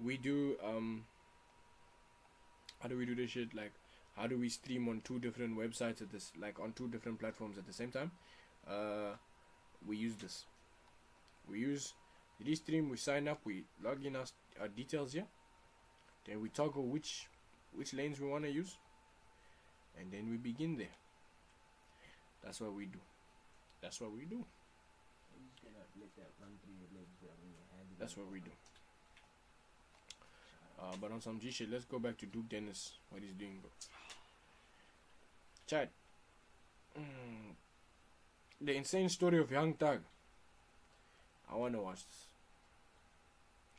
we do how do we do this shit? Like, how do we stream on 2 different websites at this, like on 2 different platforms at the same time? We use this. We use Restream. We sign up. We log in our details here. Then we toggle which lanes we want to use, and then we begin there. That's what we do. That's what we do. That's what we do. But on some G shit, let's go back to Duke Dennis. What he's doing, bro. Chat. The insane story of Young Thug. I wanna watch this.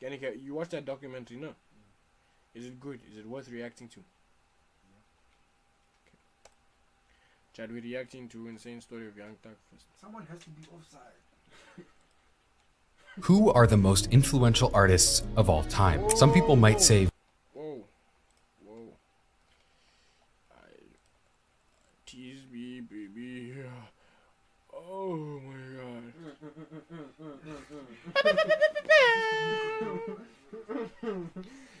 Kanika, you watched that documentary, no? Is it good? Is it worth reacting to? Okay. Chat, we're reacting to insane story of Young Thug first. Someone has to be offside. Who are the most influential artists of all time? Whoa. Some people might say Whoa. Tease me, baby. Oh my god.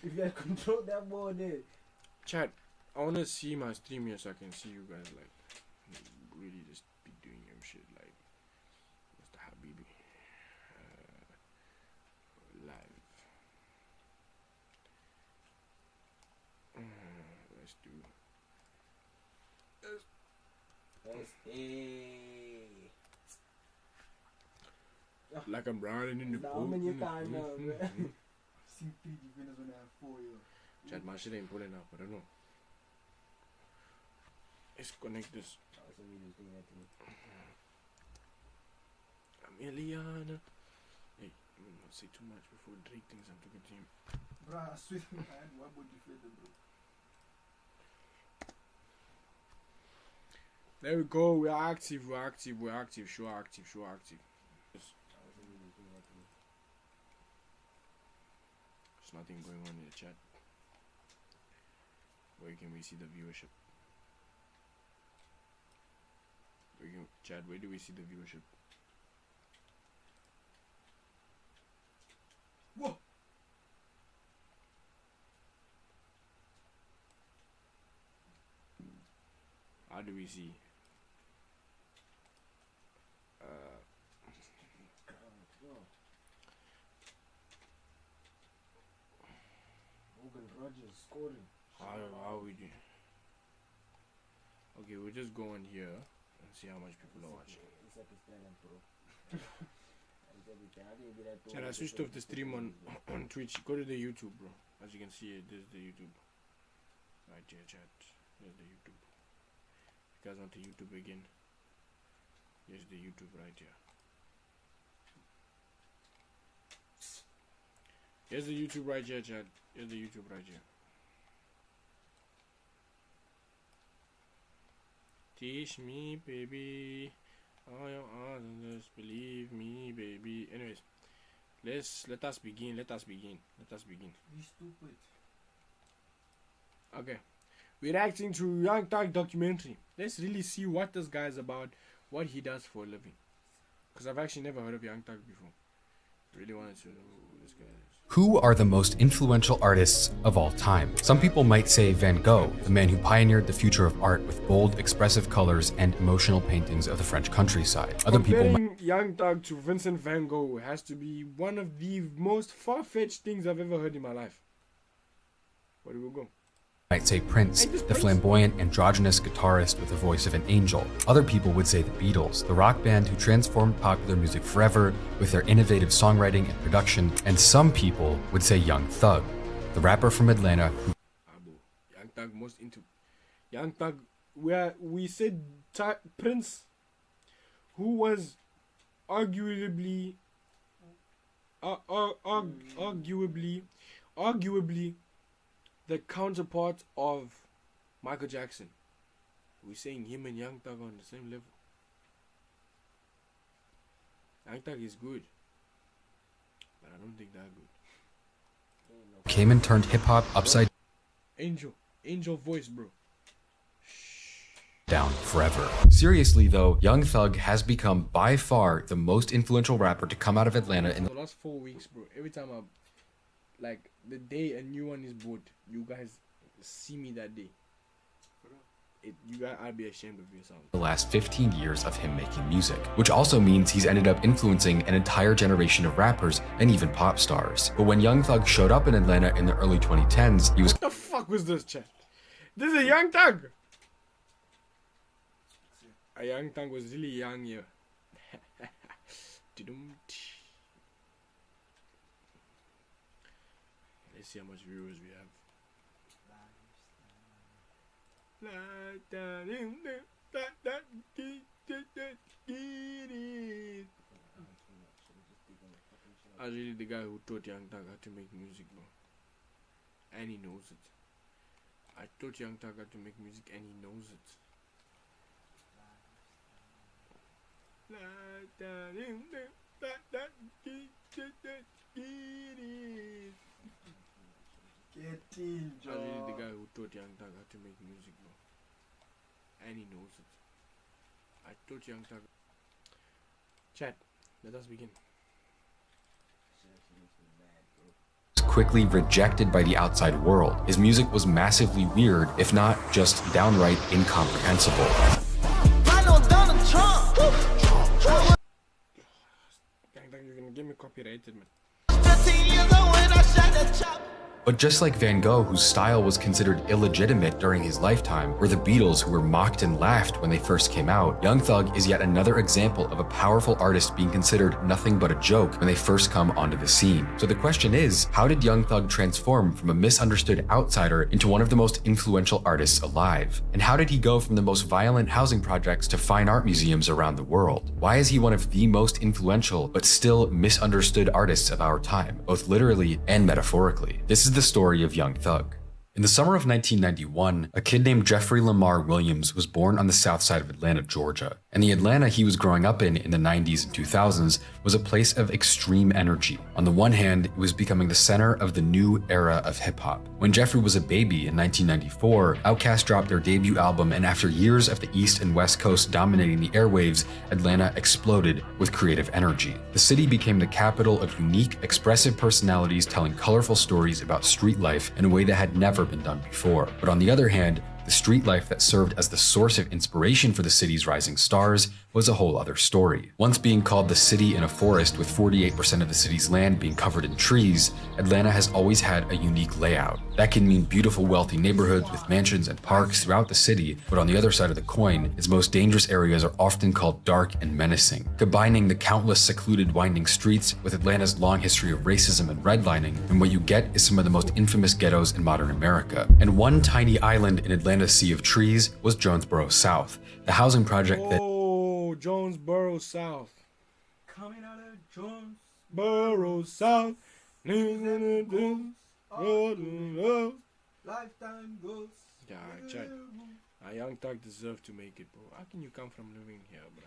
If you had controlled that ball there. Chat, I wanna see my stream here so I can see you guys like really just be doing your shit like Mr. Habibi. Live. Let's do. Like I'm riding in the boat. How many times now, bro? Seen 3 defenders when I have 4 here. Chat, my shit ain't pulling up, I don't know. Let's connect this. Ameliana. Hey, you will not say too much before Drake thinks I'm talking to him. Bro, I swear I had one more defender, bro. There we go, we're active, sure active. Yes. There's nothing going on in the chat. Where can we see the viewership? Chat, where do we see the viewership? Whoa! How do we see? Morgan Rogers scoring. How we do? Okay, we'll just go on here and see how much people are watching. Chat, I switched off the stream on Twitch. Go to the YouTube, bro. As you can see, there's the YouTube. Right here, chat. There's the YouTube. If you guys want the YouTube again, here's the YouTube right here. Here's the YouTube right here, chat. Here's the YouTube right here. Teach me, baby. All your answers, believe me, baby. Anyways, let us begin. You stupid. Okay, we're reacting to Young Thug documentary. Let's really see what this guy's about, what he does for a living. Because I've actually never heard of Young Thug before. Really wanted to know who this guy is. Who are the most influential artists of all time? Some people might say Van Gogh, the man who pioneered the future of art with bold, expressive colors and emotional paintings of the French countryside. Other people might Comparing Young Thug to Vincent Van Gogh has to be one of the most far-fetched things I've ever heard in my life. Where do we go? say Prince, the flamboyant, androgynous guitarist with the voice of an angel. Other people would say the Beatles, the rock band who transformed popular music forever with their innovative songwriting and production. And some people would say Young Thug, the rapper from Atlanta who Young Thug most into Young Thug, where we said Prince, who was arguably the counterpart of Michael Jackson. We're saying him and Young Thug on the same level. Young Thug is good, but I don't think that good. came and turned hip-hop upside Angel voice, bro. down forever. Seriously though, Young Thug has become by far the most influential rapper to come out of Atlanta in the last 4 weeks, bro. Every time I like the day a new one is bought, you guys see me that day. You guys, I'd be ashamed of yourself. The last 15 years of him making music, which also means he's ended up influencing an entire generation of rappers and even pop stars. But when Young Thug showed up in Atlanta in the early 2010s, he was— What the fuck was this, chat? This is a Young Thug. A Young Thug was really young here. Let's see how much viewers we have. I was really the guy who taught Young Thug how to make music, bro. And he knows it. I taught Young Thug how to make music and he knows it. Get in, I was really the guy who taught Young Thug how to make music, bro. And he knows it. I taught Young Thug. Chat, let us begin. quickly rejected by the outside world. His music was massively weird, if not just downright incomprehensible. You're gonna give me copyrighted, man. But just like Van Gogh, whose style was considered illegitimate during his lifetime, or the Beatles, who were mocked and laughed when they first came out, Young Thug is yet another example of a powerful artist being considered nothing but a joke when they first come onto the scene. So the question is, how did Young Thug transform from a misunderstood outsider into one of the most influential artists alive? And how did he go from the most violent housing projects to fine art museums around the world? Why is he one of the most influential but still misunderstood artists of our time, both literally and metaphorically? This is the story of Young Thug. In the summer of 1991, a kid named Jeffrey Lamar Williams was born on the south side of Atlanta, Georgia. And the Atlanta he was growing up in the 90s and 2000s was a place of extreme energy. On the one hand, it was becoming the center of the new era of hip-hop. When Jeffrey was a baby in 1994, Outkast dropped their debut album, and after years of the East and West Coast dominating the airwaves, Atlanta exploded with creative energy. The city became the capital of unique, expressive personalities telling colorful stories about street life in a way that had never been done before. But on the other hand, the street life that served as the source of inspiration for the city's rising stars was a whole other story. Once being called the city in a forest with 48% of the city's land being covered in trees, Atlanta has always had a unique layout. That can mean beautiful, wealthy neighborhoods with mansions and parks throughout the city, but on the other side of the coin, its most dangerous areas are often called dark and menacing. Combining the countless secluded winding streets with Atlanta's long history of racism and redlining, and what you get is some of the most infamous ghettos in modern America. And one tiny island in Atlanta's sea of trees was Jonesboro South, the housing project that— Jonesboro South. Coming out of Jonesboro South. Lifetime goes. Yeah, chat. A Young Thug deserve to make it, bro. How can you come from living here, bro?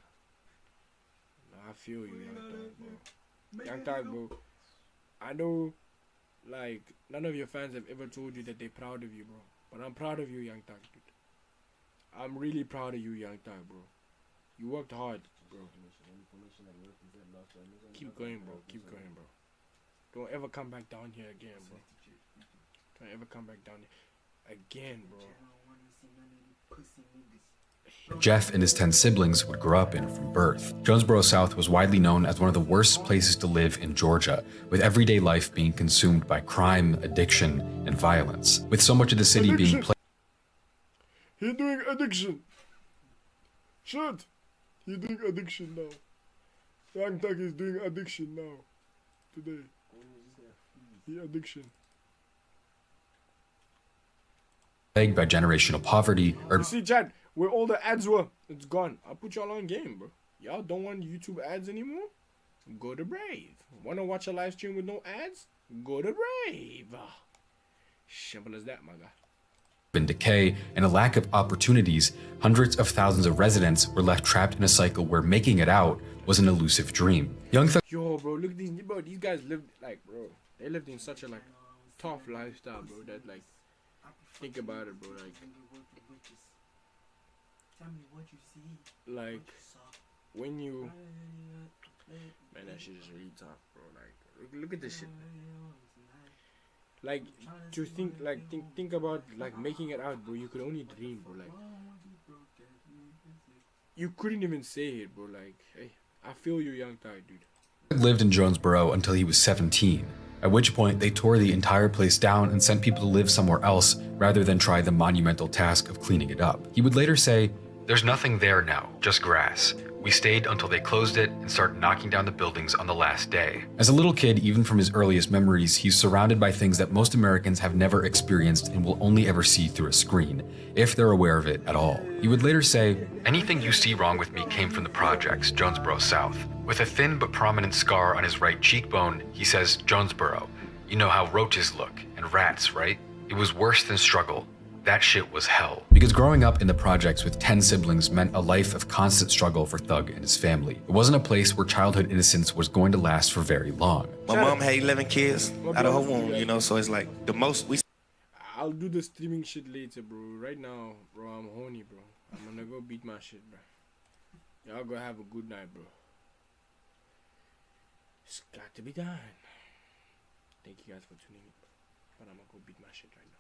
I feel you, Young Thug, bro. Young Thug, bro. I know, like, none of your fans have ever told you that they're proud of you, bro. But I'm proud of you, Young Thug, dude. I'm really proud of you, Young Thug, bro. You worked hard, bro. Keep going, bro. Keep going, bro. Don't ever come back down here again, bro. Don't ever come back down here again, bro. Jeff and his 10 siblings would grow up in from birth. Jonesboro South was widely known as one of the worst places to live in Georgia, with everyday life being consumed by crime, addiction, and violence. With so much of the city being He's doing addiction. Shit. He's doing addiction now. Young Thug is doing addiction now. Today. He addiction. plagued by generational poverty, or— You see, Chad, where all the ads were, it's gone. I'll put y'all on game, bro. Y'all don't want YouTube ads anymore? Go to Brave. Wanna watch a live stream with no ads? Go to Brave. Simple as that, my guy. in decay and a lack of opportunities, hundreds of thousands of residents were left trapped in a cycle where making it out was an elusive dream. Young Thug— Yo, bro, look at these, bro. These guys lived like, bro. They lived in such a like tough lifestyle, bro. That like, think about it, bro. Like, Tell me what you see. like when you, man, that shit is really tough, bro. Like, look at this shit. Like to think about like making it out, bro. You could only dream, bro. Like you couldn't even say it, bro. Like, hey, I feel you, young Thai, dude. Lived in Jonesboro until he was 17, at which point they tore the entire place down and sent people to live somewhere else rather than try the monumental task of cleaning it up. He would later say, "There's nothing there now, just grass. We stayed until they closed it and started knocking down the buildings on the last day." As a little kid, even from his earliest memories, he's surrounded by things that most Americans have never experienced and will only ever see through a screen, if they're aware of it at all. He would later say, "Anything you see wrong with me came from the projects, Jonesboro South." With a thin but prominent scar on his right cheekbone, he says, "Jonesboro. You know how roaches look, and rats, right? It was worse than struggle. That shit was hell." Because growing up in the projects with 10 siblings meant a life of constant struggle for Thug and his family. It wasn't a place where childhood innocence was going to last for very long. My mom had 11 kids out of her womb, you know, so it's like the most we... I'll do the streaming shit later, bro. Right now, bro, I'm horny, bro. I'm gonna go beat my shit, bro. Y'all go have a good night, bro. It's got to be done. Thank you guys for tuning in, but I'm gonna go beat my shit right now.